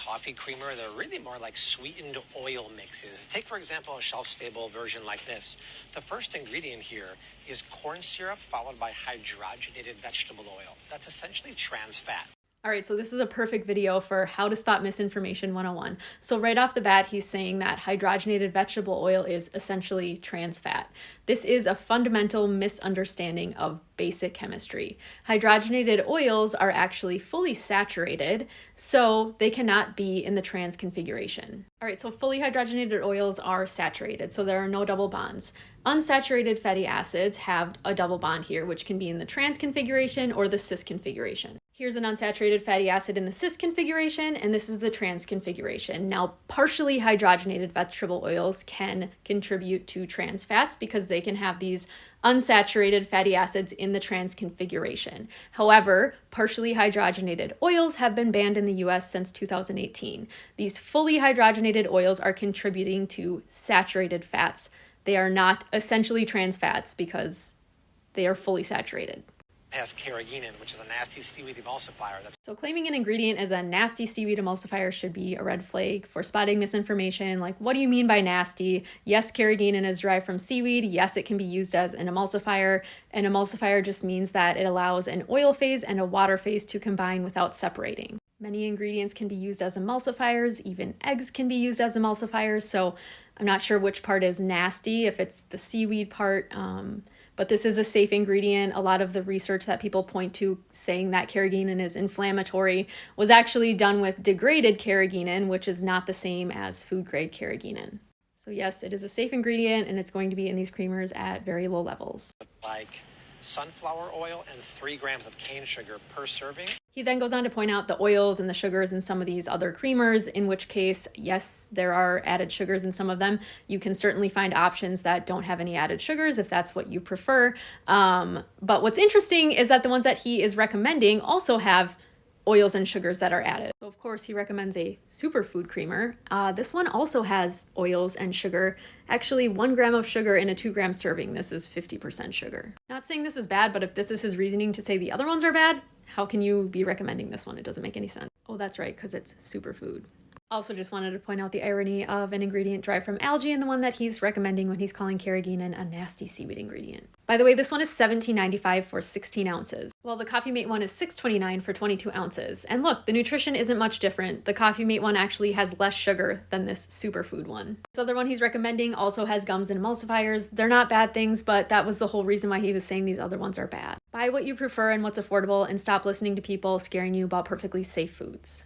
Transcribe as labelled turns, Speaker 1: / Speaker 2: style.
Speaker 1: coffee creamer. They're really more like sweetened oil mixes. Take, for example, a shelf-stable version like this. The first ingredient here is corn syrup followed by hydrogenated vegetable oil. That's essentially trans fat.
Speaker 2: All right, so this is a perfect video for how to spot misinformation 101. So right off the bat, he's saying that hydrogenated vegetable oil is essentially trans fat. This is a fundamental misunderstanding of basic chemistry. Hydrogenated oils are actually fully saturated, so they cannot be in the trans configuration. All right, so fully hydrogenated oils are saturated, so there are no double bonds. Unsaturated fatty acids have a double bond here, which can be in the trans configuration or the cis configuration. Here's an unsaturated fatty acid in the cis configuration, and this is the trans configuration. Now, partially hydrogenated vegetable oils can contribute to trans fats because they can have these unsaturated fatty acids in the trans configuration. However, partially hydrogenated oils have been banned in the US since 2018. These fully hydrogenated oils are contributing to saturated fats. They are not essentially trans fats because they are fully saturated.
Speaker 1: Has Carrageenan, which is a nasty seaweed emulsifier.
Speaker 2: So claiming an ingredient as a nasty seaweed emulsifier should be a red flag for spotting misinformation. Like, what do you mean by nasty? Yes, Carrageenan is derived from seaweed. Yes, it can be used as an emulsifier. An emulsifier just means that it allows an oil phase and a water phase to combine without separating. Many ingredients can be used as emulsifiers. Even eggs can be used as emulsifiers. So I'm not sure which part is nasty, if it's the seaweed part, but this is a safe ingredient. A lot of the research that people point to saying that carrageenan is inflammatory was actually done with degraded carrageenan, which is not the same as food-grade carrageenan. So yes, it is a safe ingredient, and it's going to be in these creamers at very low levels.
Speaker 1: Like sunflower oil and 3 grams of cane sugar per serving.
Speaker 2: He then goes on to point out the oils and the sugars in some of these other creamers, in which case, yes, there are added sugars in some of them. You can certainly find options that don't have any added sugars if that's what you prefer. But what's interesting is that the ones that he is recommending also have oils and sugars that are added. So of course, he recommends a superfood creamer. This one also has oils and sugar. Actually, 1 gram of sugar in a 2 gram serving. This is 50% sugar. Not saying this is bad, but if this is his reasoning to say the other ones are bad, how can you be recommending this one? It doesn't make any sense. Oh, that's right, because it's superfood. Also just wanted to point out the irony of an ingredient derived from algae and the one that he's recommending when he's calling carrageenan a nasty seaweed ingredient. By the way, this one is $17.95 for 16 ounces, while the Coffee Mate one is $6.29 for 22 ounces. And look, the nutrition isn't much different. The Coffee Mate one actually has less sugar than this superfood one. This other one he's recommending also has gums and emulsifiers. They're not bad things, but that was the whole reason why he was saying these other ones are bad. Buy what you prefer and what's affordable, and stop listening to people scaring you about perfectly safe foods.